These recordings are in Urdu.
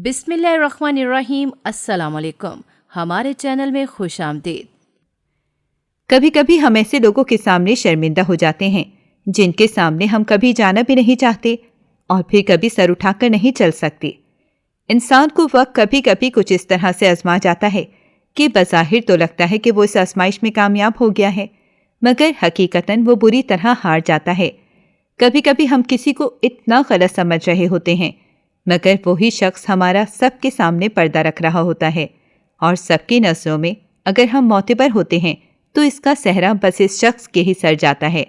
بسم اللہ الرحمن الرحیم۔ السلام علیکم، ہمارے چینل میں خوش آمدید۔ کبھی کبھی ہم ایسے لوگوں کے سامنے شرمندہ ہو جاتے ہیں جن کے سامنے ہم کبھی جانا بھی نہیں چاہتے اور پھر کبھی سر اٹھا کر نہیں چل سکتے۔ انسان کو وقت کبھی کبھی کچھ اس طرح سے آزما جاتا ہے کہ بظاہر تو لگتا ہے کہ وہ اس آزمائش میں کامیاب ہو گیا ہے، مگر حقیقتاً وہ بری طرح ہار جاتا ہے۔ کبھی کبھی ہم کسی کو اتنا غلط سمجھ رہے ہوتے ہیں مگر وہی شخص ہمارا سب کے سامنے پردہ رکھ رہا ہوتا ہے، اور سب کی نظروں میں اگر ہم معتبر ہوتے ہیں تو اس کا صحرا بس اس شخص کے ہی سر جاتا ہے۔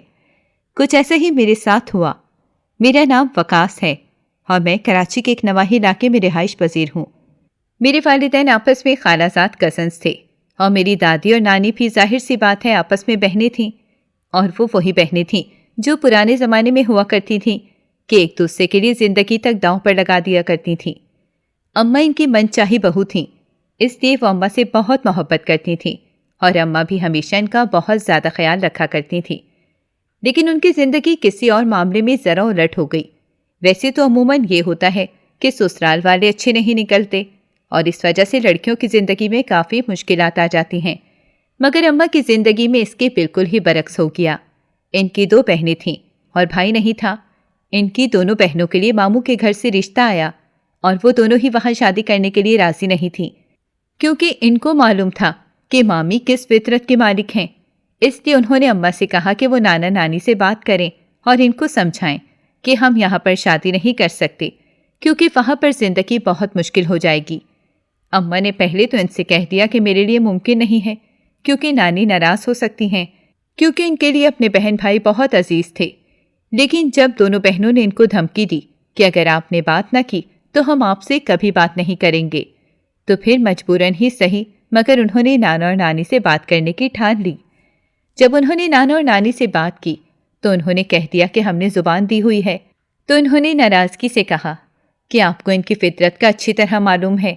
کچھ ایسا ہی میرے ساتھ ہوا۔ میرا نام وقاص ہے اور میں کراچی کے ایک نواحی علاقے میں رہائش پذیر ہوں۔ میرے والدین آپس میں خالہ زاد کزنز تھے اور میری دادی اور نانی بھی ظاہر سی بات ہے آپس میں بہنیں تھیں، اور وہ وہی بہنیں تھیں جو پرانے زمانے میں ہوا کرتی تھیں کہ ایک دوسرے کے لیے زندگی تک داؤں پر لگا دیا کرتی تھیں۔ اماں ان کی من چاہی بہو تھیں، اس لیے وہ اماں سے بہت محبت کرتی تھیں اور اماں بھی ہمیشہ ان کا بہت زیادہ خیال رکھا کرتی تھیں۔ لیکن ان کی زندگی کسی اور معاملے میں ذرا الٹ ہو گئی۔ ویسے تو عموماً یہ ہوتا ہے کہ سسرال والے اچھے نہیں نکلتے اور اس وجہ سے لڑکیوں کی زندگی میں کافی مشکلات آ جاتی ہیں، مگر اماں کی زندگی میں اس کے بالکل ہی برعکس ہو گیا۔ ان کی 2 بہنیں تھیں اور بھائی نہیں تھا۔ ان کی دونوں بہنوں کے لیے ماموں کے گھر سے رشتہ آیا اور وہ دونوں ہی وہاں شادی کرنے کے لیے راضی نہیں تھیں، کیونکہ ان کو معلوم تھا کہ مامی کس فطرت کے مالک ہیں۔ اس لیے انہوں نے اماں سے کہا کہ وہ نانا نانی سے بات کریں اور ان کو سمجھائیں کہ ہم یہاں پر شادی نہیں کر سکتے کیونکہ وہاں پر زندگی بہت مشکل ہو جائے گی۔ اماں نے پہلے تو ان سے کہہ دیا کہ میرے لیے ممکن نہیں ہے کیونکہ نانی ناراض ہو سکتی ہیں، کیونکہ ان کے لیے اپنے بہن بھائی بہت عزیز تھے۔ لیکن جب دونوں بہنوں نے ان کو دھمکی دی کہ اگر آپ نے بات نہ کی تو ہم آپ سے کبھی بات نہیں کریں گے، تو پھر مجبوراً ہی صحیح مگر انہوں نے نانا اور نانی سے بات کرنے کی ٹھان لی۔ جب انہوں نے نانا اور نانی سے بات کی تو انہوں نے کہہ دیا کہ ہم نے زبان دی ہوئی ہے، تو انہوں نے ناراضگی سے کہا کہ آپ کو ان کی فطرت کا اچھی طرح معلوم ہے،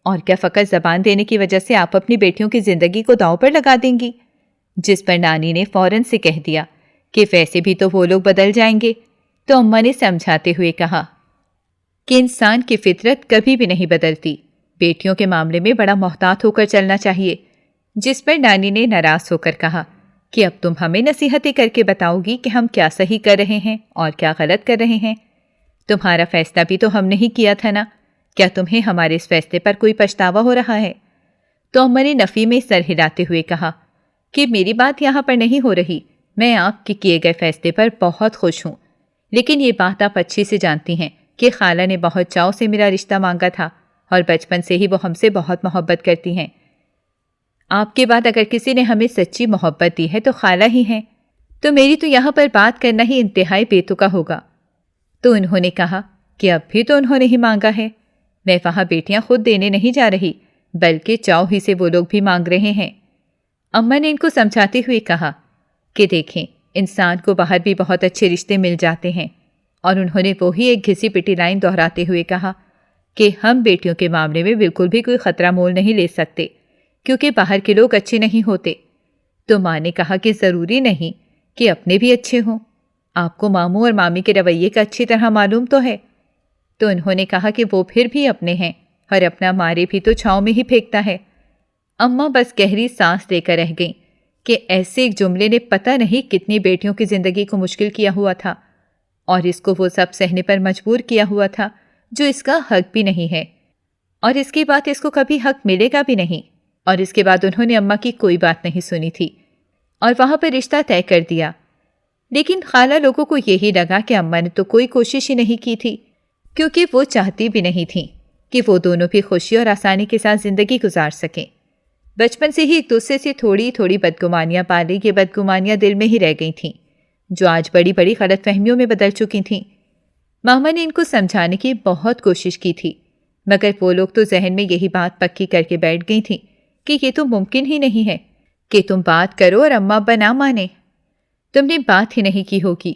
اور کیا فقط زبان دینے کی وجہ سے آپ اپنی بیٹیوں کی زندگی کو داؤں پر لگا دیں گی؟ جس پر نانی نے فوراً سے کہہ دیا کہ ویسے بھی تو وہ لوگ بدل جائیں گے۔ تو اماں نے سمجھاتے ہوئے کہا کہ انسان کی فطرت کبھی بھی نہیں بدلتی، بیٹیوں کے معاملے میں بڑا محتاط ہو کر چلنا چاہیے۔ جس پر نانی نے ناراض ہو کر کہا کہ اب تم ہمیں نصیحتیں کر کے بتاؤ گی کہ ہم کیا صحیح کر رہے ہیں اور کیا غلط کر رہے ہیں؟ تمہارا فیصلہ بھی تو ہم نے ہی کیا تھا نا، کیا تمہیں ہمارے اس فیصلے پر کوئی پچھتاوا ہو رہا ہے؟ تو اماں نے نفی میں سر ہلاتے ہوئے کہا کہ میری بات یہاں پر نہیں ہو رہی، میں آپ کے کیے گئے فیصلے پر بہت خوش ہوں، لیکن یہ بات آپ اچھی سے جانتی ہیں کہ خالہ نے بہت چاؤ سے میرا رشتہ مانگا تھا اور بچپن سے ہی وہ ہم سے بہت محبت کرتی ہیں۔ آپ کے بعد اگر کسی نے ہمیں سچی محبت دی ہے تو خالہ ہی ہیں، تو میری تو یہاں پر بات کرنا ہی انتہائی بے تکا ہوگا۔ تو انہوں نے کہا کہ اب بھی تو انہوں نے ہی مانگا ہے، میں وہاں بیٹیاں خود دینے نہیں جا رہی بلکہ چاؤ ہی سے وہ لوگ بھی مانگ رہے ہیں۔ اماں نے ان کو سمجھاتے ہوئے کہا کہ دیکھیں، انسان کو باہر بھی بہت اچھے رشتے مل جاتے ہیں، اور انہوں نے وہی ایک گھسی پٹی لائن دہراتے ہوئے کہا کہ ہم بیٹیوں کے معاملے میں بالکل بھی کوئی خطرہ مول نہیں لے سکتے کیونکہ باہر کے لوگ اچھے نہیں ہوتے۔ تو ماں نے کہا کہ ضروری نہیں کہ اپنے بھی اچھے ہوں، آپ کو ماموں اور مامی کے رویے کا اچھی طرح معلوم تو ہے۔ تو انہوں نے کہا کہ وہ پھر بھی اپنے ہیں اور اپنا مارے بھی تو چھاؤں میں ہی پھینکتا ہے۔ اماں بس گہری سانس لے کر رہ گئیں کہ ایسے ایک جملے نے پتہ نہیں کتنی بیٹیوں کی زندگی کو مشکل کیا ہوا تھا، اور اس کو وہ سب سہنے پر مجبور کیا ہوا تھا جو اس کا حق بھی نہیں ہے، اور اس کے بعد اس کو کبھی حق ملے گا بھی نہیں۔ اور اس کے بعد انہوں نے اماں کی کوئی بات نہیں سنی تھی اور وہاں پر رشتہ طے کر دیا۔ لیکن خالہ لوگوں کو یہی لگا کہ اماں نے تو کوئی کوشش ہی نہیں کی تھی، کیونکہ وہ چاہتی بھی نہیں تھیں کہ وہ دونوں بھی خوشی اور آسانی کے ساتھ زندگی گزار سکیں۔ بچپن سے ہی ایک دوسرے سے تھوڑی تھوڑی بدگمانیاں پالی، یہ بدگمانیاں دل میں ہی رہ گئی تھیں جو آج بڑی بڑی غلط فہمیوں میں بدل چکی تھیں۔ ماما نے ان کو سمجھانے کی بہت کوشش کی تھی، مگر وہ لوگ تو ذہن میں یہی بات پکی کر کے بیٹھ گئی تھیں کہ یہ تو ممکن ہی نہیں ہے کہ تم بات کرو اور اماں ابا نہ مانے۔ تم نے بات ہی نہیں کی ہوگی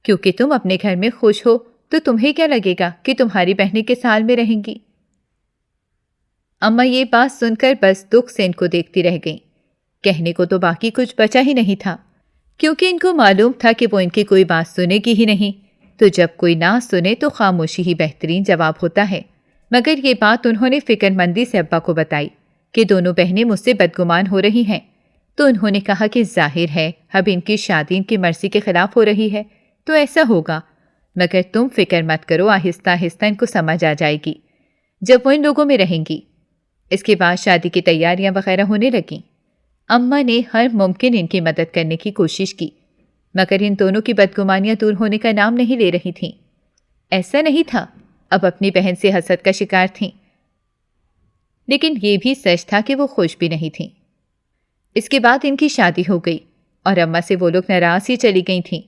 کیونکہ تم اپنے گھر میں خوش ہو، تو تمہیں کیا لگے گا کہ تمہاری بہنیں کس حال میں رہیں گی؟ اماں یہ بات سن کر بس دکھ سے ان کو دیکھتی رہ گئیں۔ کہنے کو تو باقی کچھ بچا ہی نہیں تھا، کیونکہ ان کو معلوم تھا کہ وہ ان کی کوئی بات سنے گی ہی نہیں، تو جب کوئی نہ سنے تو خاموشی ہی بہترین جواب ہوتا ہے۔ مگر یہ بات انہوں نے فکر مندی سے ابا کو بتائی کہ دونوں بہنیں مجھ سے بدگمان ہو رہی ہیں، تو انہوں نے کہا کہ ظاہر ہے اب ان کی شادی ان کی مرضی کے خلاف ہو رہی ہے تو ایسا ہوگا، مگر تم فکر مت کرو، آہستہ آہستہ ان کو سمجھ آ جائے گی جب وہ ان لوگوں میں رہیں گی۔ اس کے بعد شادی کی تیاریاں وغیرہ ہونے لگیں۔ اماں نے ہر ممکن ان کی مدد کرنے کی کوشش کی، مگر ان دونوں کی بدگمانیاں دور ہونے کا نام نہیں لے رہی تھیں۔ ایسا نہیں تھا اب اپنی بہن سے حسد کا شکار تھیں، لیکن یہ بھی سچ تھا کہ وہ خوش بھی نہیں تھیں۔ اس کے بعد ان کی شادی ہو گئی اور اماں سے وہ لوگ ناراض ہی چلی گئی تھیں،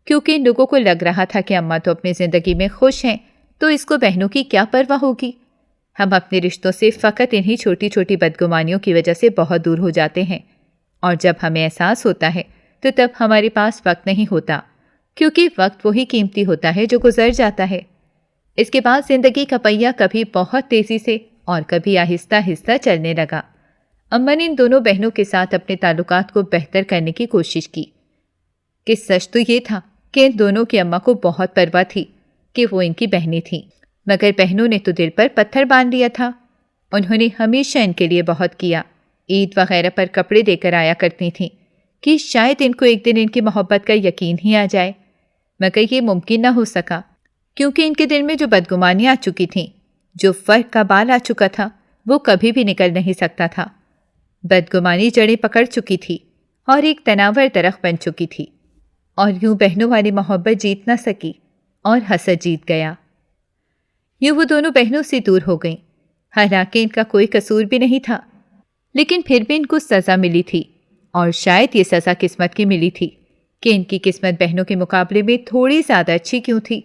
کیونکہ ان لوگوں کو لگ رہا تھا کہ اماں تو اپنی زندگی میں خوش ہیں تو اس کو بہنوں کی کیا پرواہ ہوگی۔ ہم اپنے رشتوں سے فقط انہی چھوٹی چھوٹی بدگمانیوں کی وجہ سے بہت دور ہو جاتے ہیں، اور جب ہمیں احساس ہوتا ہے تو تب ہمارے پاس وقت نہیں ہوتا، کیونکہ وقت وہی قیمتی ہوتا ہے جو گزر جاتا ہے۔ اس کے بعد زندگی کا پہیہ کبھی بہت تیزی سے اور کبھی آہستہ آہستہ چلنے لگا۔ اماں نے ان دونوں بہنوں کے ساتھ اپنے تعلقات کو بہتر کرنے کی کوشش کی کہ سچ تو یہ تھا کہ ان دونوں کی اماں کو بہت پرواہ تھی کہ وہ ان کی بہنیں تھیں، مگر بہنوں نے تو دل پر پتھر باندھ لیا تھا۔ انہوں نے ہمیشہ ان کے لیے بہت کیا، عید وغیرہ پر کپڑے دے کر آیا کرتی تھیں کہ شاید ان کو ایک دن ان کی محبت کا یقین ہی آ جائے، مگر یہ ممکن نہ ہو سکا، کیونکہ ان کے دل میں جو بدگمانیاں آ چکی تھیں، جو فرق کا بال آ چکا تھا، وہ کبھی بھی نکل نہیں سکتا تھا۔ بدگمانی جڑیں پکڑ چکی تھی اور ایک تناور درخت بن چکی تھی، اور یوں بہنوں والی محبت جیت نہ سکی اور حسد جیت گیا۔ یوں وہ دونوں بہنوں سے دور ہو گئیں، حالانکہ ان کا کوئی قصور بھی نہیں تھا، لیکن پھر بھی ان کو سزا ملی تھی، اور شاید یہ سزا قسمت کی ملی تھی کہ ان کی قسمت بہنوں کے مقابلے میں تھوڑی زیادہ اچھی کیوں تھی۔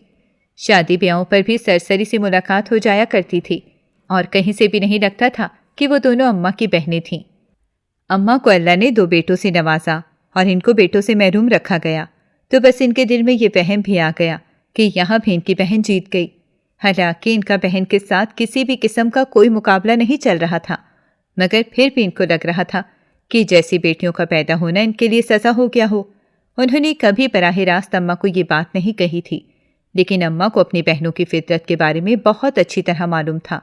شادی بیاہوں پر بھی سرسری سے ملاقات ہو جایا کرتی تھی، اور کہیں سے بھی نہیں لگتا تھا کہ وہ دونوں اماں کی بہنیں تھیں۔ اماں کو اللہ نے 2 بیٹوں سے نوازا اور ان کو بیٹوں سے محروم رکھا گیا، تو بس ان کے دل میں یہ وہم بھی آ گیا کہ یہاں بھی ان کی بہن جیت گئی، حالانکہ ان کا بہن کے ساتھ کسی بھی قسم کا کوئی مقابلہ نہیں چل رہا تھا، مگر پھر بھی ان کو لگ رہا تھا کہ جیسی بیٹیوں کا پیدا ہونا ان کے لیے سزا ہو گیا ہو۔ انہوں نے کبھی براہ راست اماں کو یہ بات نہیں کہی تھی، لیکن اماں کو اپنی بہنوں کی فطرت کے بارے میں بہت اچھی طرح معلوم تھا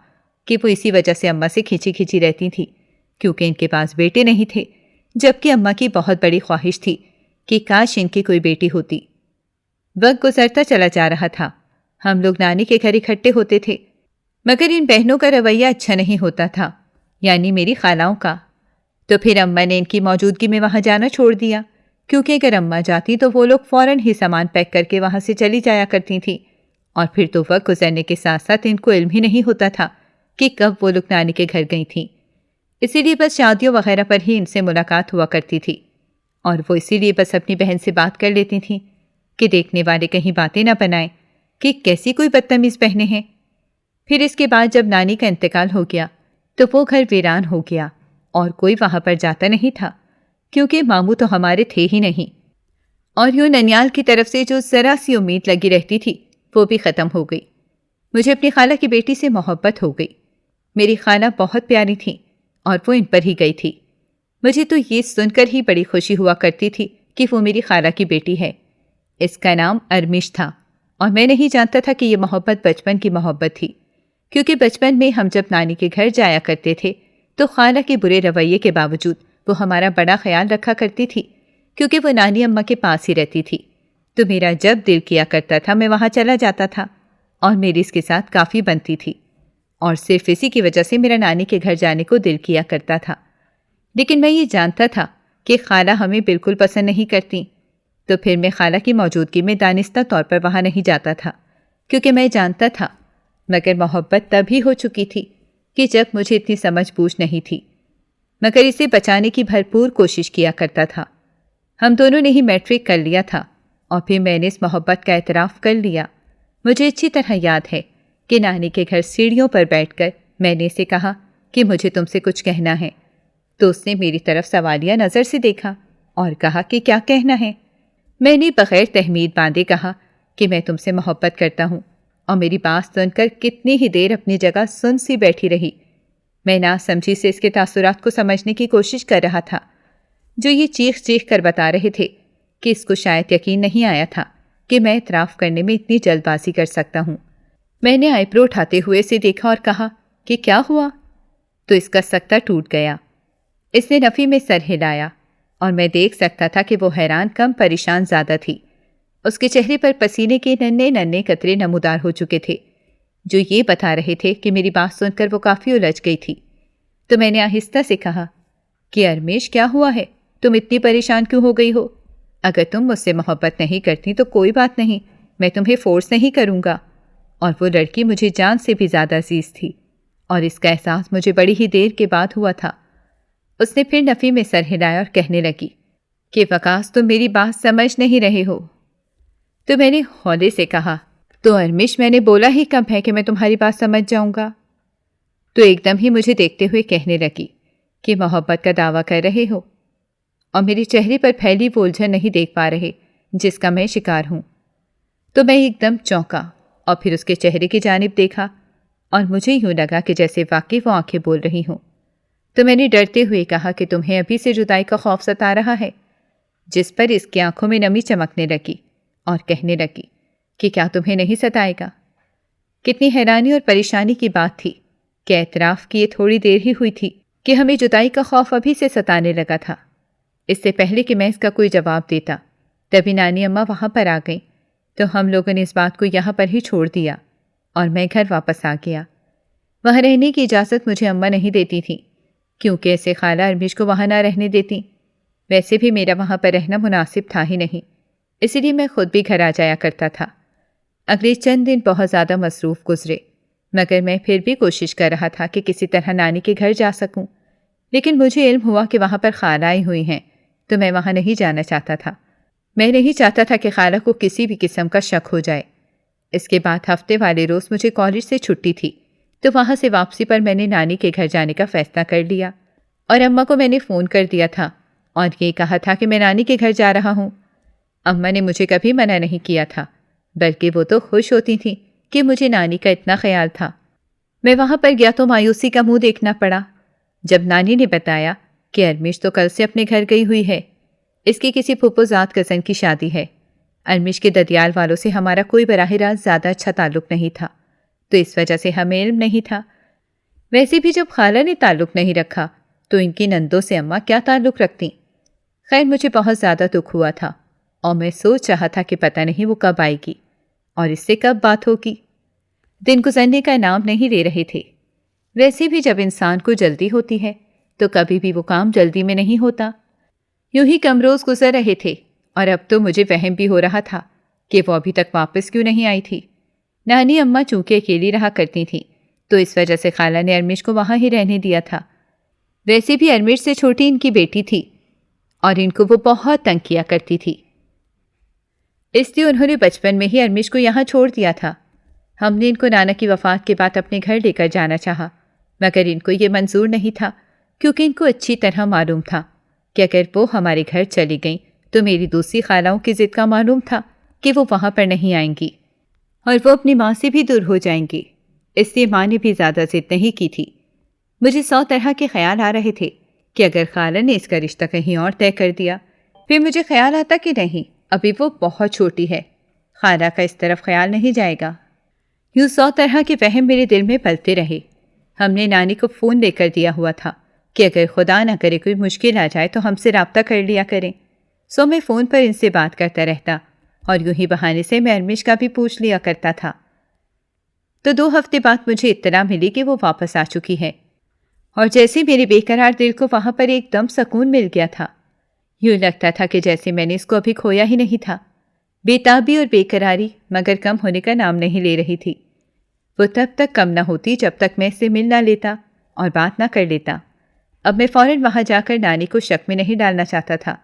کہ وہ اسی وجہ سے اماں سے کھینچی کھینچی رہتی تھیں، کیونکہ ان کے پاس بیٹے نہیں تھے، جبکہ اماں کی بہت بڑی خواہش تھی کہ کاش ان کی کوئی بیٹی ہوتی۔ وقت گزرتا چلا جا رہا تھا، ہم لوگ نانی کے گھر اکٹھے ہوتے تھے، مگر ان بہنوں کا رویہ اچھا نہیں ہوتا تھا، یعنی میری خالاؤں کا۔ تو پھر اماں نے ان کی موجودگی میں وہاں جانا چھوڑ دیا، کیونکہ اگر اماں جاتی تو وہ لوگ فوراً ہی سامان پیک کر کے وہاں سے چلی جایا کرتی تھیں، اور پھر تو وقت گزرنے کے ساتھ ساتھ ان کو علم ہی نہیں ہوتا تھا کہ کب وہ لوگ نانی کے گھر گئی تھیں۔ اسی لیے بس شادیوں وغیرہ پر ہی ان سے ملاقات ہوا کرتی تھی، اور وہ اسی لیے بس اپنی بہن سے بات کر لیتی تھیں کہ دیکھنے والے کہیں باتیں نہ بنائیں کہ کیسی کوئی بدتمیز بہنیں ہیں۔ پھر اس کے بعد جب نانی کا انتقال ہو گیا تو وہ گھر ویران ہو گیا، اور کوئی وہاں پر جاتا نہیں تھا، کیونکہ ماموں تو ہمارے تھے ہی نہیں، اور یوں ننیال کی طرف سے جو ذرا سی امید لگی رہتی تھی وہ بھی ختم ہو گئی۔ مجھے اپنی خالہ کی بیٹی سے محبت ہو گئی۔ میری خالہ بہت پیاری تھیں اور وہ ان پر ہی گئی تھی۔ مجھے تو یہ سن کر ہی بڑی خوشی ہوا کرتی تھی کہ وہ میری خالہ کی بیٹی ہے۔ اس کا نام ارمش تھا، اور میں نہیں جانتا تھا کہ یہ محبت بچپن کی محبت تھی، کیونکہ بچپن میں ہم جب نانی کے گھر جایا کرتے تھے تو خالہ کے برے رویے کے باوجود وہ ہمارا بڑا خیال رکھا کرتی تھی، کیونکہ وہ نانی اماں کے پاس ہی رہتی تھی، تو میرا جب دل کیا کرتا تھا میں وہاں چلا جاتا تھا، اور میری اس کے ساتھ کافی بنتی تھی، اور صرف اسی کی وجہ سے میرا نانی کے گھر جانے کو دل کیا کرتا تھا۔ لیکن میں یہ جانتا تھا کہ خالہ ہمیں بالکل پسند نہیں کرتی، تو پھر میں خالہ کی موجودگی میں دانستہ طور پر وہاں نہیں جاتا تھا، کیونکہ میں جانتا تھا، مگر محبت تب ہی ہو چکی تھی کہ جب مجھے اتنی سمجھ بوجھ نہیں تھی، مگر اسے بچانے کی بھرپور کوشش کیا کرتا تھا۔ ہم دونوں نے ہی میٹرک کر لیا تھا، اور پھر میں نے اس محبت کا اعتراف کر لیا۔ مجھے اچھی طرح یاد ہے کہ نانی کے گھر سیڑھیوں پر بیٹھ کر میں نے اسے کہا کہ مجھے تم سے کچھ کہنا ہے، تو اس نے میری طرف سوالیہ نظر سے دیکھا اور کہا کہ کیا کہنا ہے۔ میں نے بغیر تہمید باندھے کہا کہ میں تم سے محبت کرتا ہوں، اور میری بات سن کر کتنی ہی دیر اپنی جگہ سن سی بیٹھی رہی۔ میں ناسمجھی سے اس کے تاثرات کو سمجھنے کی کوشش کر رہا تھا، جو یہ چیخ چیخ کر بتا رہے تھے کہ اس کو شاید یقین نہیں آیا تھا کہ میں اعتراف کرنے میں اتنی جلد بازی کر سکتا ہوں۔ میں نے آئی برو اٹھاتے ہوئے اسے دیکھا اور کہا کہ کیا ہوا؟ تو اس کا سکتہ ٹوٹ گیا۔ اس نے نفی میں سر ہلایا اور میں دیکھ سکتا تھا کہ وہ حیران کم پریشان زیادہ تھی۔ اس کے چہرے پر پسینے کے ننھے ننھے قطرے نمودار ہو چکے تھے، جو یہ بتا رہے تھے کہ میری بات سن کر وہ کافی الجھ گئی تھی۔ تو میں نے آہستہ سے کہا کہ ارمیش کیا ہوا ہے؟ تم اتنی پریشان کیوں ہو گئی ہو؟ اگر تم مجھ سے محبت نہیں کرتی تو کوئی بات نہیں، میں تمہیں فورس نہیں کروں گا۔ اور وہ لڑکی مجھے جان سے بھی زیادہ عزیز تھی، اور اس کا احساس مجھے بڑی ہی دیر کے بعد ہوا تھا۔ اس نے پھر نفی میں سر ہلایا اور کہنے لگی کہ وقاص تم میری بات سمجھ نہیں رہے ہو۔ تو میں نے ہولے سے کہا تو ارمیش میں نے بولا ہی کب ہے کہ میں تمہاری بات سمجھ جاؤں گا؟ تو ایک دم ہی مجھے دیکھتے ہوئے کہنے لگی کہ محبت کا دعویٰ کر رہے ہو اور میرے چہرے پر پھیلی وہ الجھن نہیں دیکھ پا رہے جس کا میں شکار ہوں۔ تو میں ایک دم چونکا اور پھر اس کے چہرے کی جانب دیکھا اور مجھے یوں لگا کہ جیسے واقعی وہ آنکھیں بول رہی ہوں۔ تو میں نے ڈرتے ہوئے کہا کہ تمہیں ابھی سے جدائی کا خوف ستا رہا ہے، جس پر اس کی آنکھوں میں نمی چمکنے لگی اور کہنے لگی کہ کیا تمہیں نہیں ستائے گا؟ کتنی حیرانی اور پریشانی کی بات تھی کہ اعتراف کیے تھوڑی دیر ہی ہوئی تھی کہ ہمیں جدائی کا خوف ابھی سے ستانے لگا تھا۔ اس سے پہلے کہ میں اس کا کوئی جواب دیتا تبھی نانی اماں وہاں پر آ گئیں، تو ہم لوگوں نے اس بات کو یہاں پر ہی چھوڑ دیا اور میں گھر واپس آ گیا۔ وہاں رہنے کی اجازت مجھے اماں نہیں دیتی تھی، کیونکہ ایسے خالہ ارمیش کو وہاں نہ رہنے دیتی۔ ویسے بھی میرا وہاں پر رہنا مناسب تھا ہی نہیں، اسی لیے میں خود بھی گھر آ جایا کرتا تھا۔ اگلے چند دن بہت زیادہ مصروف گزرے، مگر میں پھر بھی کوشش کر رہا تھا کہ کسی طرح نانی کے گھر جا سکوں، لیکن مجھے علم ہوا کہ وہاں پر خالہ آئی ہوئی ہیں، تو میں وہاں نہیں جانا چاہتا تھا۔ میں نہیں چاہتا تھا کہ خالہ کو کسی بھی قسم کا شک ہو جائے۔ اس کے بعد ہفتے والے روز مجھے کالج سے چھٹی تھی، تو وہاں سے واپسی پر میں نے نانی کے گھر جانے کا فیصلہ کر لیا اور اماں کو میں نے فون کر دیا تھا اور یہ کہا تھا کہ میں نانی کے گھر جا رہا ہوں۔ اماں نے مجھے کبھی منع نہیں کیا تھا، بلکہ وہ تو خوش ہوتی تھیں کہ مجھے نانی کا اتنا خیال تھا۔ میں وہاں پر گیا تو مایوسی کا منہ دیکھنا پڑا جب نانی نے بتایا کہ ارمیش تو کل سے اپنے گھر گئی ہوئی ہے، اس کی کسی پھپھو زاد کزن کی شادی ہے۔ ارمیش کے ددیال والوں سے ہمارا کوئی براہ راست زیادہ اچھا تعلق نہیں تھا، تو اس وجہ سے ہمیں علم نہیں تھا۔ ویسے بھی جب خالہ نے تعلق نہیں رکھا تو ان کی نندوں سے اماں کیا تعلق رکھتیں؟ خیر مجھے بہت زیادہ دکھ ہوا تھا اور میں سوچ رہا تھا کہ پتہ نہیں وہ کب آئے گی اور اس سے کب بات ہوگی۔ دن گزرنے کا نام نہیں لے رہے تھے۔ ویسے بھی جب انسان کو جلدی ہوتی ہے تو کبھی بھی وہ کام جلدی میں نہیں ہوتا۔ یوں ہی کم روز گزر رہے تھے اور اب تو مجھے وہم بھی ہو رہا تھا کہ وہ ابھی تک واپس کیوں نہیں آئی تھی۔ نانی اماں چونکہ اکیلی رہا کرتی تھیں تو اس وجہ سے خالہ نے ارمیش کو وہاں ہی رہنے دیا تھا۔ ویسے بھی ارمیش سے چھوٹی ان کی بیٹی تھی اور ان کو وہ بہت تنگ کیا کرتی تھی، اس لیے انہوں نے بچپن میں ہی ارمیش کو یہاں چھوڑ دیا تھا۔ ہم نے ان کو نانا کی وفات کے بعد اپنے گھر لے کر جانا چاہا، مگر ان کو یہ منظور نہیں تھا، کیونکہ ان کو اچھی طرح معلوم تھا کہ اگر وہ ہمارے گھر چلی گئیں تو میری دوسری خالہوں کی ضد کا معلوم تھا کہ وہ وہاں پر نہیں آئیں گی اور وہ اپنی ماں سے بھی دور ہو جائیں گی، اس لیے ماں نے بھی زیادہ ضد نہیں کی تھی۔ مجھے 100 طرح کے خیال آ رہے تھے کہ اگر خالہ نے اس کا رشتہ کہیں اور طے کر دیا، پھر مجھے خیال آتا کہ نہیں، ابھی وہ بہت چھوٹی ہے، خالہ کا اس طرف خیال نہیں جائے گا۔ یوں 100 طرح کے وہم میرے دل میں پلتے رہے۔ ہم نے نانی کو فون لے کر دیا ہوا تھا کہ اگر خدا نہ کرے کوئی مشکل آ جائے تو ہم سے رابطہ کر لیا کریں، سو میں فون پر ان سے بات کرتا رہتا اور یوں ہی بہانے سے میں ارمیش کا بھی پوچھ لیا کرتا تھا۔ تو 2 ہفتے بعد مجھے اطلاع ملی کہ وہ واپس آ چکی ہے، اور جیسے میرے بے قرار دل کو وہاں پر ایک دم سکون مل گیا تھا، یوں لگتا تھا کہ جیسے میں نے اس کو ابھی کھویا ہی نہیں تھا۔ بے تابی اور بے قراری مگر کم ہونے کا نام نہیں لے رہی تھی۔ وہ تب تک کم نہ ہوتی جب تک میں اس سے مل نہ لیتا اور بات نہ کر لیتا۔ اب میں فوراً وہاں جا کر نانی کو شک میں نہیں ڈالنا چاہتا تھا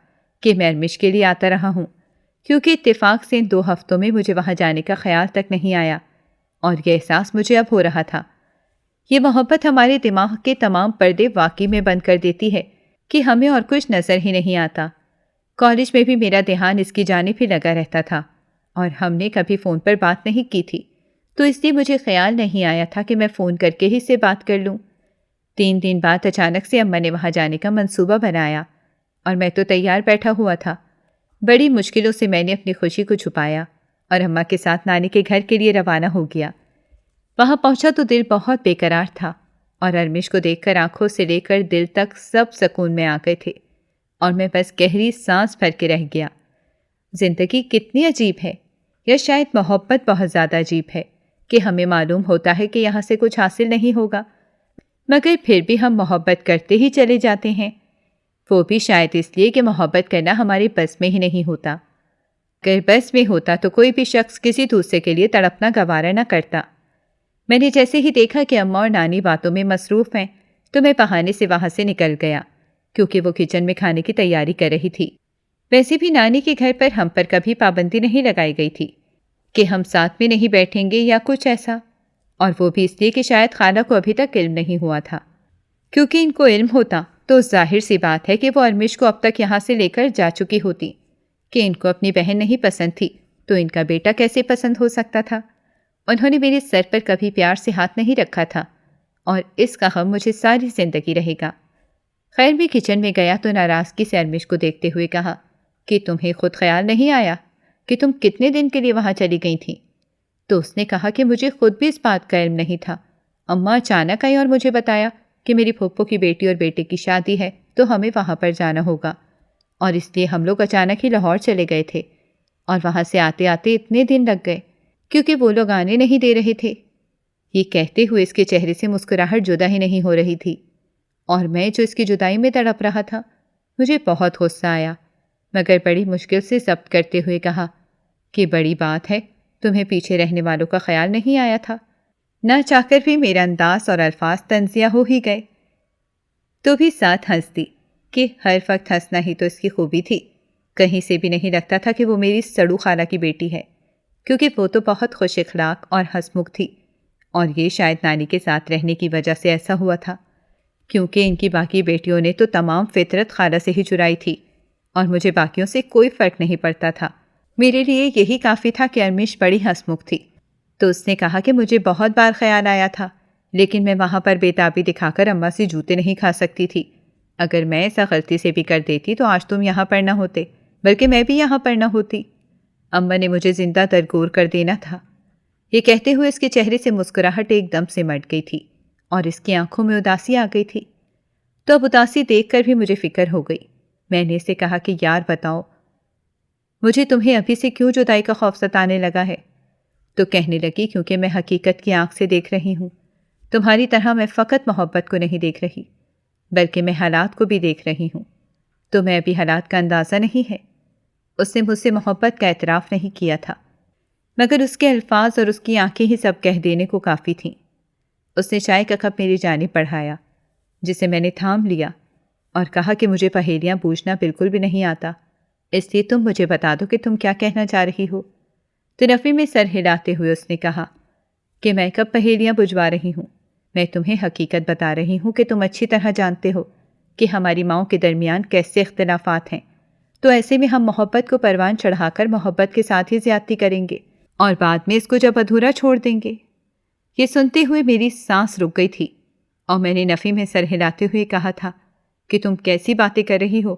کہ میں ارمیش کے لیے آتا رہا ہوں، کیونکہ اتفاق سے ان 2 ہفتوں میں مجھے وہاں جانے کا خیال تک نہیں آیا، اور یہ احساس مجھے اب ہو رہا تھا۔ یہ محبت ہمارے دماغ کے تمام پردے واقعی میں بند کر دیتی ہے کہ ہمیں اور کچھ نظر ہی نہیں آتا۔ کالج میں بھی میرا دھیان اس کی جانب ہی لگا رہتا تھا اور ہم نے کبھی فون پر بات نہیں کی تھی، تو اس لیے مجھے خیال نہیں آیا تھا کہ میں فون کر کے ہی سے بات کر لوں۔ 3 دن بعد اچانک سے اماں نے وہاں جانے کا منصوبہ بنایا اور میں تو تیار بیٹھا ہوا تھا۔ بڑی مشکلوں سے میں نے اپنی خوشی کو چھپایا اور اماں کے ساتھ نانی کے گھر کے لیے روانہ ہو گیا۔ وہاں پہنچا تو دل بہت بے قرار تھا اور ارمش کو دیکھ کر آنکھوں سے لے کر دل تک سب سکون میں آ گئے تھے اور میں بس گہری سانس بھر کے رہ گیا۔ زندگی کتنی عجیب ہے، یا شاید محبت بہت زیادہ عجیب ہے کہ ہمیں معلوم ہوتا ہے کہ یہاں سے کچھ حاصل نہیں ہوگا، مگر پھر بھی ہم محبت کرتے ہی چلے جاتے ہیں، وہ بھی شاید اس لیے کہ محبت کرنا ہماری بس میں ہی نہیں ہوتا۔ اگر بس میں ہوتا تو کوئی بھی شخص کسی دوسرے کے لیے تڑپنا گوارا نہ کرتا۔ میں نے جیسے ہی دیکھا کہ اماں اور نانی باتوں میں مصروف ہیں تو میں بہانے سے وہاں سے نکل گیا، کیونکہ وہ کچن میں کھانے کی تیاری کر رہی تھی۔ ویسے بھی نانی کے گھر پر ہم پر کبھی پابندی نہیں لگائی گئی تھی کہ ہم ساتھ میں نہیں بیٹھیں گے یا کچھ ایسا، اور وہ بھی اس لیے کہ شاید خالہ کو ابھی تک علم نہیں ہوا تھا۔ کیونکہ ان کو علم ہوتا تو ظاہر سی بات ہے کہ وہ ارمش کو اب تک یہاں سے لے کر جا چکی ہوتی۔ کہ ان کو اپنی بہن نہیں پسند تھی تو ان کا بیٹا کیسے پسند ہو سکتا تھا؟ انہوں نے میرے سر پر کبھی پیار سے ہاتھ نہیں رکھا تھا، اور اس کا غم مجھے ساری زندگی رہے گا۔ خیر میں کچن میں گیا تو ناراضگی سے ارمش کو دیکھتے ہوئے کہا کہ تمہیں خود خیال نہیں آیا کہ تم کتنے دن کے لیے وہاں چلی گئی تھیں؟ تو اس نے کہا کہ مجھے خود بھی اس بات کا علم نہیں تھا، اماں اچانک آئی اور مجھے بتایا کہ میری پھوپھو کی بیٹی اور بیٹے کی شادی ہے تو ہمیں وہاں پر جانا ہوگا، اور اس لیے ہم لوگ اچانک ہی لاہور چلے گئے تھے، اور وہاں سے آتے آتے اتنے دن لگ گئے کیونکہ وہ لوگ آنے نہیں دے رہے تھے۔ یہ کہتے ہوئے اس کے چہرے سے مسکراہٹ جدا ہی نہیں ہو رہی تھی، اور میں جو اس کی جدائی میں تڑپ رہا تھا، مجھے بہت غصہ آیا، مگر بڑی مشکل سے ضبط کرتے ہوئے کہا کہ بڑی بات ہے، تمہیں پیچھے رہنے والوں کا خیال نہیں آیا تھا؟ نہ چاہ کر بھی میرا انداز اور الفاظ تنزیہ ہو ہی گئے، تو بھی ساتھ ہنس دی کہ ہر وقت ہنسنا ہی تو اس کی خوبی تھی۔ کہیں سے بھی نہیں لگتا تھا کہ وہ میری سڑو خالہ کی بیٹی ہے، کیونکہ وہ تو بہت خوش اخلاق اور ہنسمکھ تھی، اور یہ شاید نانی کے ساتھ رہنے کی وجہ سے ایسا ہوا تھا، کیونکہ ان کی باقی بیٹیوں نے تو تمام فطرت خالہ سے ہی چرائی تھی، اور مجھے باقیوں سے کوئی فرق نہیں پڑتا تھا۔ میرے لیے یہی کافی تھا کہ ارمش بڑی ہنسمکھ تھی۔ تو اس نے کہا کہ مجھے بہت بار خیال آیا تھا، لیکن میں وہاں پر بےتابی دکھا کر اماں سے جوتے نہیں کھا سکتی تھی۔ اگر میں ایسا غلطی سے بھی کر دیتی تو آج تم یہاں پر نہ ہوتے، بلکہ میں بھی یہاں پر نہ ہوتی۔ اماں نے مجھے زندہ درگور کر دینا تھا۔ یہ کہتے ہوئے اس کے چہرے سے مسکراہٹ ایک دم سے مٹ گئی تھی، اور اس کی آنکھوں میں اداسی آ گئی تھی۔ تو اب اداسی دیکھ کر بھی مجھے فکر ہو گئی۔ میں نے اسے کہا کہ یار بتاؤ، مجھے تمہیں ابھی سے کیوں جدائی کا خوف ستانے لگا ہے؟ تو کہنے لگی کیونکہ میں حقیقت کی آنکھ سے دیکھ رہی ہوں۔ تمہاری طرح میں فقط محبت کو نہیں دیکھ رہی، بلکہ میں حالات کو بھی دیکھ رہی ہوں۔ تمہیں ابھی حالات کا اندازہ نہیں ہے۔ اس نے مجھ سے محبت کا اعتراف نہیں کیا تھا، مگر اس کے الفاظ اور اس کی آنکھیں ہی سب کہہ دینے کو کافی تھیں۔ اس نے چائے کا کپ میری جانب بڑھایا، جسے میں نے تھام لیا، اور کہا کہ مجھے پہیلیاں بوجھنا بالکل بھی نہیں آتا، اس لیے تم مجھے بتا دو کہ تم کیا کہنا چاہ رہی ہو۔ تو نفی میں سر ہلاتے ہوئے اس نے کہا کہ میں کب پہیلیاں بجھوا رہی ہوں؟ میں تمہیں حقیقت بتا رہی ہوں کہ تم اچھی طرح جانتے ہو کہ ہماری ماؤں کے درمیان کیسے اختلافات ہیں، تو ایسے میں ہم محبت کو پروان چڑھا کر محبت کے ساتھ ہی زیادتی کریں گے، اور بعد میں اس کو جب ادھورا چھوڑ دیں گے۔ یہ سنتے ہوئے میری سانس رک گئی تھی، اور میں نے نفی میں سر ہلاتے ہوئے کہا تھا کہ تم کیسی باتیں کر رہی ہو؟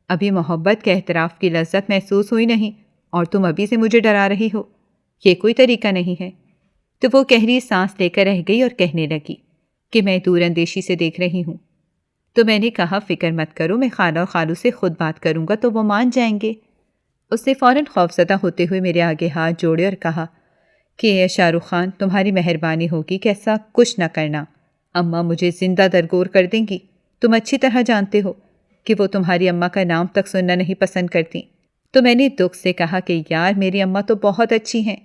ابھی محبت کے اعتراف کی لذت محسوس ہوئی نہیں، اور تم ابھی سے مجھے ڈرا رہی ہو؟ یہ کوئی طریقہ نہیں ہے۔ تو وہ گہری سانس لے کر رہ گئی اور کہنے لگی کہ میں دور اندیشی سے دیکھ رہی ہوں۔ تو میں نے کہا فکر مت کرو، میں خالہ اور خالو سے خود بات کروں گا تو وہ مان جائیں گے۔ اس نے فوراً خوفزدہ ہوتے ہوئے میرے آگے ہاتھ جوڑے اور کہا کہ اے شاہ رخ خان، تمہاری مہربانی ہوگی کہ ایسا کچھ نہ کرنا، اماں مجھے زندہ درگور کر دیں گی۔ تم اچھی طرح جانتے ہو کہ وہ تمہاری اماں کا نام تک سننا نہیں پسند کرتی۔ تو میں نے دکھ سے کہا کہ یار میری اماں تو بہت اچھی ہیں،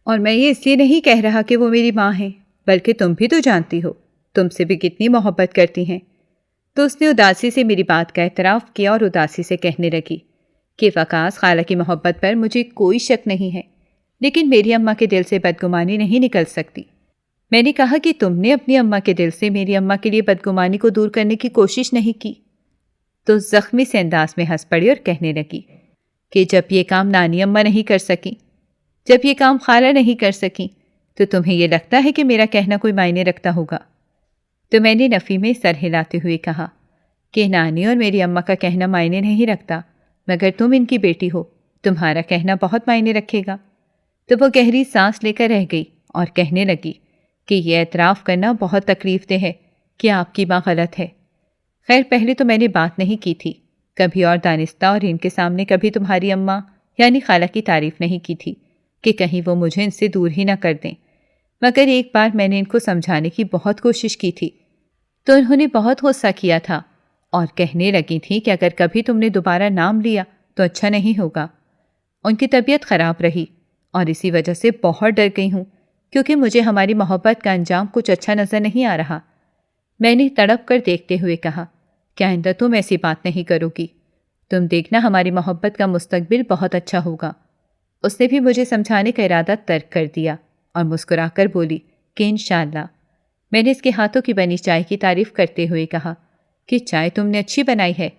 اور میں یہ اس لیے نہیں کہہ رہا کہ وہ میری ماں ہیں، بلکہ تم بھی تو جانتی ہو تم سے بھی کتنی محبت کرتی ہیں۔ تو اس نے اداسی سے میری بات کا اعتراف کیا اور اداسی سے کہنے لگی کہ وقاص خالہ کی محبت پر مجھے کوئی شک نہیں ہے، لیکن میری اماں کے دل سے بدگمانی نہیں نکل سکتی۔ میں نے کہا کہ تم نے اپنی اماں کے دل سے میری اماں کے لیے بدگمانی کو دور کرنے کی کوشش نہیں کی۔ تو زخمی سے انداز میں ہنس پڑی اور کہنے لگی کہ جب یہ کام نانی اماں نہیں کر سکیں، جب یہ کام خالہ نہیں کر سکیں، تو تمہیں یہ لگتا ہے کہ میرا کہنا کوئی معنی رکھتا ہوگا؟ تو میں نے نفی میں سر ہلاتے ہوئے کہا کہ نانی اور میری اماں کا کہنا معنی نہیں رکھتا، مگر تم ان کی بیٹی ہو، تمہارا کہنا بہت معنی رکھے گا۔ تو وہ گہری سانس لے کر رہ گئی اور کہنے لگی کہ یہ اعتراف کرنا بہت تکلیف دہ ہے کہ آپ کی ماں غلط ہے۔ خیر پہلے تو میں نے بات نہیں کی تھی، کبھی اور دانستہ اور ان کے سامنے کبھی تمہاری اماں یعنی خالہ کی تعریف نہیں کی تھی کہ کہیں وہ مجھے ان سے دور ہی نہ کر دیں، مگر ایک بار میں نے ان کو سمجھانے کی بہت کوشش کی تھی تو انہوں نے بہت غصہ کیا تھا اور کہنے لگی تھیں کہ اگر کبھی تم نے دوبارہ نام لیا تو اچھا نہیں ہوگا۔ ان کی طبیعت خراب رہی اور اسی وجہ سے بہت ڈر گئی ہوں کیونکہ مجھے ہماری محبت کا انجام کچھ اچھا نظر نہیں آ رہا۔ میں نے تڑپ کر دیکھتے ہوئے کہا کہ آئندہ تم ایسی بات نہیں کرو گی، تم دیکھنا ہماری محبت کا مستقبل بہت اچھا ہوگا۔ اس نے بھی مجھے سمجھانے کا ارادہ ترک کر دیا اور مسکرا کر بولی کہ انشاءاللہ۔ میں نے اس کے ہاتھوں کی بنی چائے کی تعریف کرتے ہوئے کہا کہ چائے تم نے اچھی بنائی ہے،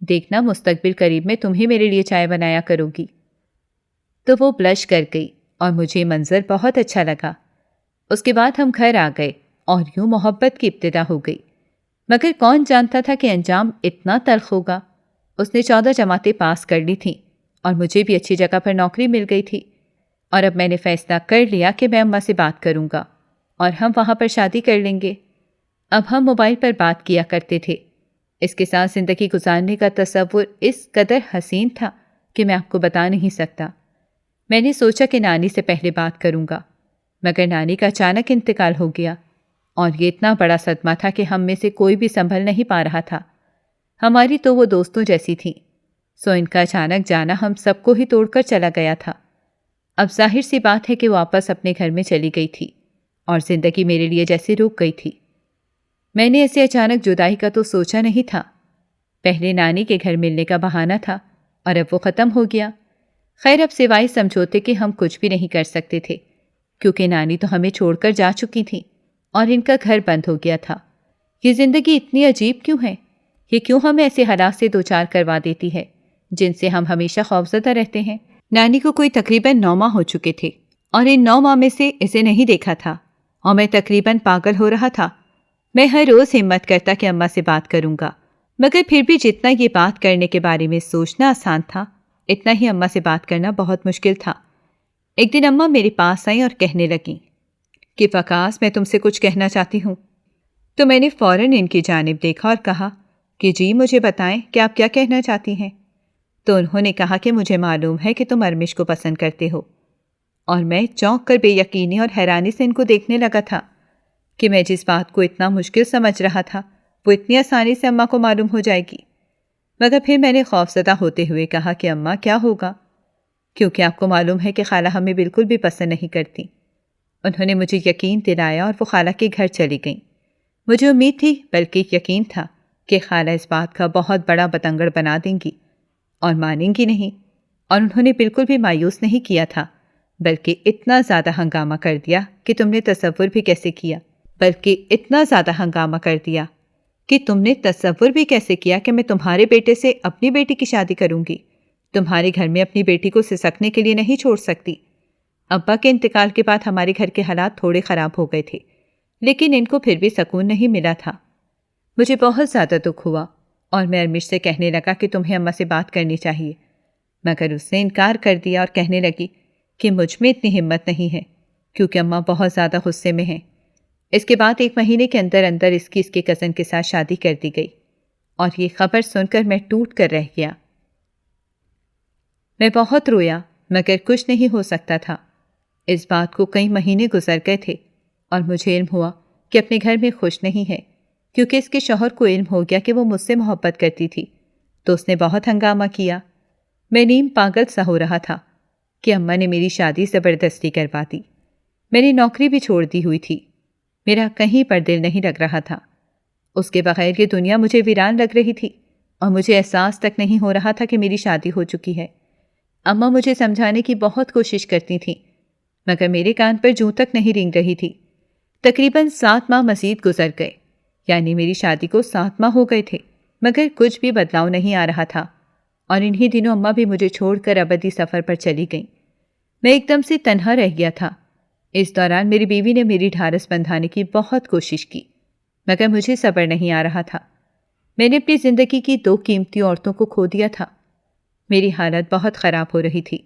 دیکھنا مستقبل قریب میں تم ہی میرے لیے چائے بنایا کرو گی۔ تو وہ بلش کر گئی اور مجھے منظر بہت اچھا لگا۔ اس کے بعد ہم گھر آ گئے اور یوں محبت کی ابتدا ہو گئی، مگر کون جانتا تھا کہ انجام اتنا تلخ ہوگا۔ اس نے 14 جماعتیں پاس کر لی تھیں اور مجھے بھی اچھی جگہ پر نوکری مل گئی تھی، اور اب میں نے فیصلہ کر لیا کہ میں اماں سے بات کروں گا اور ہم وہاں پر شادی کر لیں گے۔ اب ہم موبائل پر بات کیا کرتے تھے۔ اس کے ساتھ زندگی گزارنے کا تصور اس قدر حسین تھا کہ میں آپ کو بتا نہیں سکتا۔ میں نے سوچا کہ نانی سے پہلے بات کروں گا، مگر نانی کا اچانک انتقال ہو گیا اور یہ اتنا بڑا صدمہ تھا کہ ہم میں سے کوئی بھی سنبھل نہیں پا رہا تھا۔ ہماری تو وہ دوستوں جیسی تھیں، سو ان کا اچانک جانا ہم سب کو ہی توڑ کر چلا گیا تھا۔ اب ظاہر سی بات ہے کہ وہ واپس اپنے گھر میں چلی گئی تھی اور زندگی میرے لیے جیسے رک گئی تھی۔ میں نے ایسے اچانک جدائی کا تو سوچا نہیں تھا۔ پہلے نانی کے گھر ملنے کا بہانہ تھا اور اب وہ ختم ہو گیا۔ خیر اب سوائے سمجھوتے کہ ہم کچھ بھی نہیں کر سکتے تھے کیونکہ نانی تو ہمیں چھوڑ کر جا چکی تھی اور ان کا گھر بند ہو گیا تھا۔ یہ زندگی اتنی عجیب کیوں ہے؟ یہ کیوں ہمیں ایسے حالات سے دوچار کروا دیتی ہے جن سے ہم ہمیشہ خوفزدہ رہتے ہیں؟ نانی کو کوئی تقریباً 9 ماہ ہو چکے تھے اور ان 9 ماہ میں سے اسے نہیں دیکھا تھا اور میں تقریباً پاگل ہو رہا تھا۔ میں ہر روز ہمت کرتا کہ اماں سے بات کروں گا، مگر پھر بھی جتنا یہ بات کرنے کے بارے میں سوچنا آسان تھا اتنا ہی اماں سے بات کرنا بہت مشکل تھا۔ ایک دن اماں میرے پاس آئیں اور کہنے لگیں کہ وقاص میں تم سے کچھ کہنا چاہتی ہوں۔ تو میں نے فوراً ان کی جانب دیکھا اور کہا کہ جی مجھے بتائیں کہ آپ کیا کہنا چاہتی ہیں۔ تو انہوں نے کہا کہ مجھے معلوم ہے کہ تم ارمش کو پسند کرتے ہو، اور میں چونک کر بے یقینی اور حیرانی سے ان کو دیکھنے لگا تھا کہ میں جس بات کو اتنا مشکل سمجھ رہا تھا وہ اتنی آسانی سے اماں کو معلوم ہو جائے گی۔ مگر پھر میں نے خوفزدہ ہوتے ہوئے کہا کہ اماں کیا ہوگا، کیونکہ آپ کو معلوم ہے کہ خالہ ہمیں بالکل بھی پسند نہیں کرتی۔ انہوں نے مجھے یقین دلایا اور وہ خالہ کے گھر چلی گئیں۔ مجھے امید تھی بلکہ یقین تھا کہ خالہ اس بات کا بہت بڑا بتنگڑ بنا دیں گی اور مانیں گی نہیں، اور انہوں نے بالکل بھی مایوس نہیں کیا تھا بلکہ اتنا زیادہ ہنگامہ کر دیا کہ تم نے تصور بھی کیسے کیا کہ میں تمہارے بیٹے سے اپنی بیٹی کی شادی کروں گی، تمہارے گھر میں اپنی بیٹی کو سسکنے کے لیے نہیں چھوڑ سکتی۔ ابا کے انتقال کے بعد ہمارے گھر کے حالات تھوڑے خراب ہو گئے تھے، لیکن ان کو پھر بھی سکون نہیں ملا تھا۔ مجھے بہت زیادہ دکھ ہوا اور میں ارمش سے کہنے لگا کہ تمہیں اماں سے بات کرنی چاہیے، مگر اس نے انکار کر دیا اور کہنے لگی کہ مجھ میں اتنی ہمت نہیں ہے کیونکہ اماں بہت زیادہ غصے میں ہیں۔ اس کے بعد 1 مہینے کے اندر اندر اس کے کزن کے ساتھ شادی کر دی گئی اور یہ خبر سن کر میں ٹوٹ کر رہ گیا۔ میں بہت رویا مگر کچھ نہیں ہو سکتا تھا۔ اس بات کو کئی مہینے گزر گئے تھے اور مجھے علم ہوا کہ اپنے گھر میں خوش نہیں ہے کیونکہ اس کے شوہر کو علم ہو گیا کہ وہ مجھ سے محبت کرتی تھی، تو اس نے بہت ہنگامہ کیا۔ میں نیم پاگل سا ہو رہا تھا کہ اماں نے میری شادی زبردستی کروا دی۔ میں نے نوکری بھی چھوڑ دی ہوئی تھی، میرا کہیں پر دل نہیں لگ رہا تھا۔ اس کے بغیر یہ دنیا مجھے ویران لگ رہی تھی اور مجھے احساس تک نہیں ہو رہا تھا کہ میری شادی ہو چکی ہے۔ اماں مجھے سمجھانے کی بہت کوشش کرتی تھیں مگر میرے کان پر جوں تک نہیں رینگ رہی تھی۔ تقریباً 7 ماہ مزید گزر گئے، یعنی میری شادی کو 7 ماہ ہو گئے تھے، مگر کچھ بھی بدلاؤ نہیں آ رہا تھا، اور انہی دنوں اماں بھی مجھے چھوڑ کر ابدی سفر پر چلی گئیں۔ میں ایک دم سے تنہا رہ گیا تھا۔ اس دوران میری بیوی نے میری ڈھارس بندھانے کی بہت کوشش کی مگر مجھے صبر نہیں آ رہا تھا۔ میں نے اپنی زندگی کی 2 قیمتی عورتوں کو کھو دیا تھا۔ میری حالت بہت خراب ہو رہی تھی۔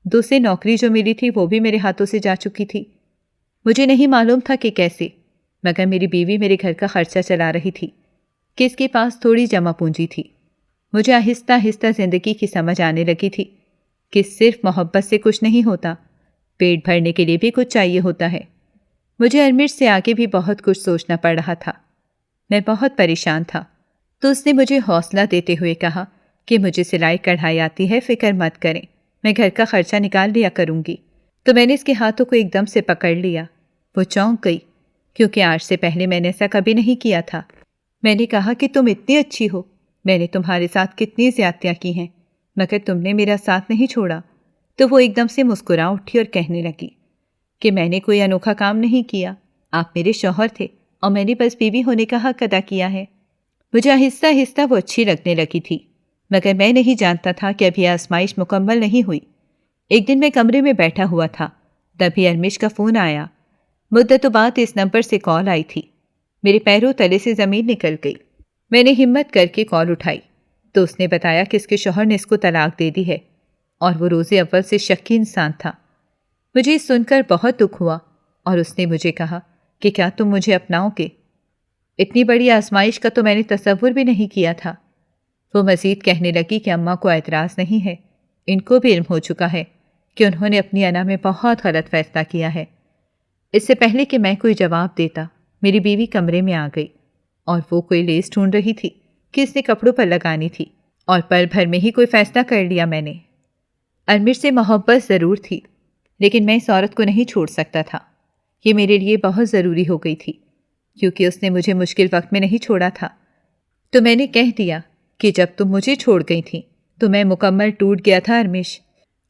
دوسری نوکری جو ملی تھی وہ بھی میرے ہاتھوں سے جا چکی تھی۔ مجھے نہیں معلوم تھا کہ کیسے، مگر میری بیوی میرے گھر کا خرچہ چلا رہی تھی کہ اس کے پاس تھوڑی جمع پونجی تھی۔ مجھے آہستہ آہستہ زندگی کی سمجھ آنے لگی تھی کہ صرف محبت سے کچھ نہیں ہوتا، پیٹ بھرنے کے لیے بھی کچھ چاہیے ہوتا ہے۔ مجھے ارمش سے آگے بھی بہت کچھ سوچنا پڑ رہا تھا۔ میں بہت پریشان تھا، تو اس نے مجھے حوصلہ دیتے ہوئے کہا کہ مجھے سلائی کڑھائی آتی ہے، فکر مت کریں، میں گھر کا خرچہ نکال لیا کروں گی۔ تو میں نے اس کے ہاتھوں کو ایک دم سے پکڑ لیا۔ وہ چونک گئی، کیونکہ آج سے پہلے میں نے ایسا کبھی نہیں کیا تھا۔ میں نے کہا کہ تم اتنی اچھی ہو، میں نے تمہارے ساتھ کتنی زیادتیاں کی ہیں، مگر تم نے میرا ساتھ نہیں چھوڑا۔ تو وہ ایک دم سے مسکرا اٹھی اور کہنے لگی کہ میں نے کوئی انوکھا کام نہیں کیا، آپ میرے شوہر تھے اور میں نے بس بیوی ہونے کا حق ادا کیا ہے۔ مجھے آہستہ آہستہ وہ اچھی لگنے لگی تھی، مگر میں نہیں جانتا تھا کہ ابھی آزمائش مکمل نہیں ہوئی۔ ایک دن میں کمرے میں بیٹھا ہوا تھا، تبھی ارمش کا فون آیا۔ مدتوں بعد اس نمبر سے کال آئی تھی۔ میرے پیروں تلے سے زمین نکل گئی۔ میں نے ہمت کر کے کال اٹھائی تو اس نے بتایا کہ اس کے شوہر نے اس کو طلاق دے دی ہے اور وہ روز اول سے شکی انسان تھا۔ مجھے سن کر بہت دکھ ہوا اور اس نے مجھے کہا کہ کیا تم مجھے اپناؤ گے؟ اتنی بڑی آزمائش کا تو میں نے تصور بھی نہیں کیا تھا۔ وہ مزید کہنے لگی کہ اماں کو اعتراض نہیں ہے، ان کو بھی علم ہو چکا ہے کہ انہوں نے اپنی انا میں بہت غلط فیصلہ کیا ہے۔ اس سے پہلے کہ میں کوئی جواب دیتا، میری بیوی کمرے میں آ گئی اور وہ کوئی لیس ڈھونڈ رہی تھی کہ اس نے کپڑوں پر لگانی تھی، اور پل بھر میں ہی کوئی فیصلہ کر لیا میں نے۔ ارمش سے محبت ضرور تھی، لیکن میں اس عورت کو نہیں چھوڑ سکتا تھا۔ یہ میرے لیے بہت ضروری ہو گئی تھی، کیونکہ اس نے مجھے مشکل وقت میں نہیں چھوڑا تھا۔ تو میں نے کہہ دیا کہ جب تم مجھے چھوڑ گئی تھیں تو میں مکمل ٹوٹ گیا تھا ارمش،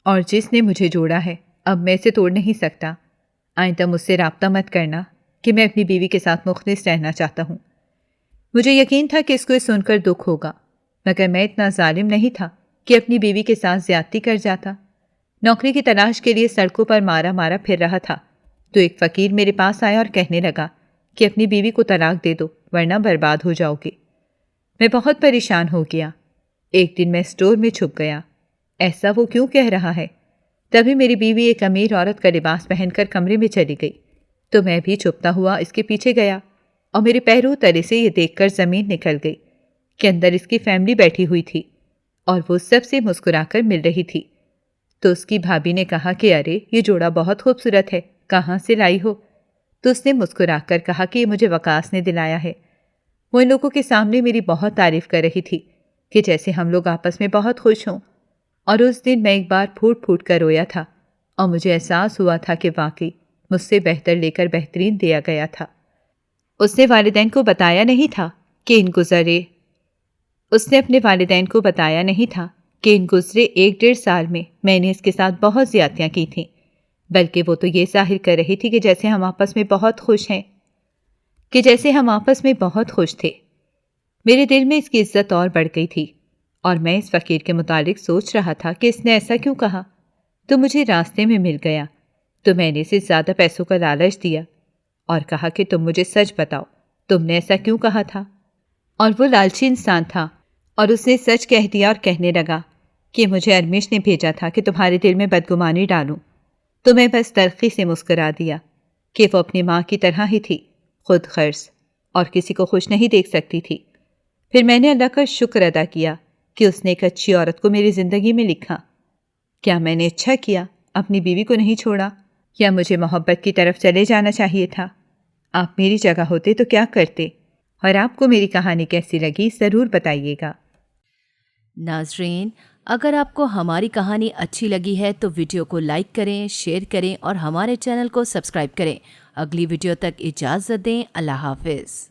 اور جس نے مجھے جوڑا ہے اب میں اسے توڑ نہیں سکتا۔ آئندہ مجھ سے رابطہ مت کرنا کہ میں اپنی بیوی کے ساتھ مخلص رہنا چاہتا ہوں۔ مجھے یقین تھا کہ اس کو یہ سن کر دکھ ہوگا، مگر میں اتنا ظالم نہیں تھا کہ اپنی بیوی کے ساتھ زیادتی کر جاتا۔ نوکری کی تلاش کے لیے سڑکوں پر مارا مارا پھر رہا تھا تو ایک فقیر میرے پاس آیا اور کہنے لگا کہ اپنی بیوی کو طلاق دے دو ورنہ برباد ہو جاؤ گے۔ میں بہت پریشان ہو گیا۔ ایک دن میں اسٹور میں چھپ گیا۔ ایسا وہ کیوں کہہ رہا ہے؟ تبھی میری بیوی ایک امیر عورت کا لباس پہن کر کمرے میں چلی گئی تو میں بھی چھپتا ہوا اس کے پیچھے گیا، اور میرے پیروں تلے سے یہ دیکھ کر زمین نکل گئی کہ اندر اس کی فیملی بیٹھی ہوئی تھی اور وہ سب سے مسکرا کر مل رہی تھی۔ تو اس کی بھابھی نے کہا کہ ارے یہ جوڑا بہت خوبصورت ہے، کہاں سے لائی ہو؟ تو اس نے مسکرا کر کہا کہ یہ مجھے وقاص نے دلایا ہے۔ وہ ان لوگوں کے سامنے میری بہت تعریف کر رہی تھی کہ جیسے ہم لوگ آپس میں بہت خوش ہوں، اور اس دن میں ایک بار پھوٹ پھوٹ کر رویا تھا اور مجھے احساس ہوا تھا کہ واقعی مجھ سے بہتر لے کر بہترین دیا گیا تھا۔ اس نے والدین کو بتایا نہیں تھا کہ ان گزرے 1-1.5 سال میں نے اس کے ساتھ بہت زیادتیاں کی تھیں، بلکہ وہ تو یہ ظاہر کر رہی تھی کہ جیسے ہم آپس میں بہت خوش تھے۔ میرے دل میں اس کی عزت اور بڑھ گئی تھی، اور میں اس فقیر کے متعلق سوچ رہا تھا کہ اس نے ایسا کیوں کہا۔ تو مجھے راستے میں مل گیا تو میں نے اسے زیادہ پیسوں کا لالچ دیا اور کہا کہ تم مجھے سچ بتاؤ، تم نے ایسا کیوں کہا تھا؟ اور وہ لالچی انسان تھا اور اس نے سچ کہہ دیا اور کہنے لگا کہ مجھے ارمش نے بھیجا تھا کہ تمہارے دل میں بدگمانی ڈالوں۔ تو میں بس تلخی سے مسکرا دیا کہ وہ اپنی ماں کی طرح ہی تھی، خود غرض، اور کسی کو خوش نہیں دیکھ سکتی تھی۔ پھر میں نے اللہ کا شکر ادا کیا کہ اس نے ایک اچھی عورت کو میری زندگی میں لکھا۔ کیا میں نے اچھا کیا اپنی بیوی کو نہیں چھوڑا، یا مجھے محبت کی طرف چلے جانا چاہیے تھا؟ آپ میری جگہ ہوتے تو کیا کرتے؟ اور آپ کو میری کہانی کیسی لگی ضرور بتائیے گا۔ ناظرین، اگر آپ کو ہماری کہانی اچھی لگی ہے تو ویڈیو کو لائک کریں، شیئر کریں اور ہمارے چینل کو سبسکرائب کریں۔ اگلی ویڈیو تک اجازت دیں۔ اللہ حافظ۔